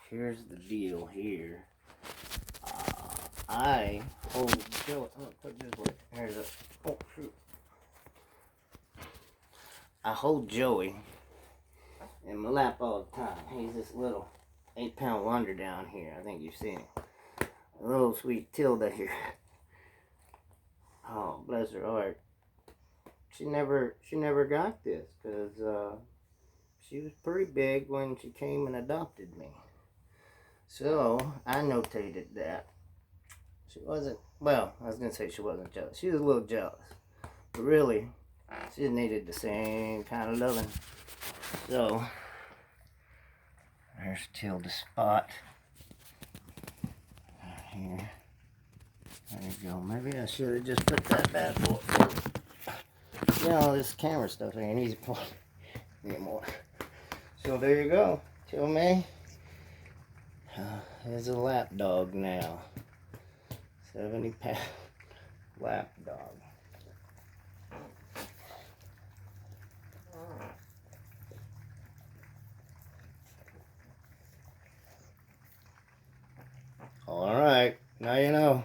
Here's the deal here. I hold Joey. I'm gonna put this way. Here's a. Oh shoot. I hold Joey in my lap all the time. He's this little 8-pound wonder down here. I think you've seen him. A little sweet Tilda here. Oh, bless her heart. She never got this because she was pretty big when she came and adopted me. So I notated that. She wasn't, well, I was going to say she wasn't jealous. She was a little jealous. But really, she needed the same kind of loving. So, there's Tilda's spot. Right here. There you go. Maybe I should have just put that bad boy. You know, this camera stuff ain't easy for me anymore. So there you go. Till May. There's a lap dog now. 70-pound lap dog. All right, now you know.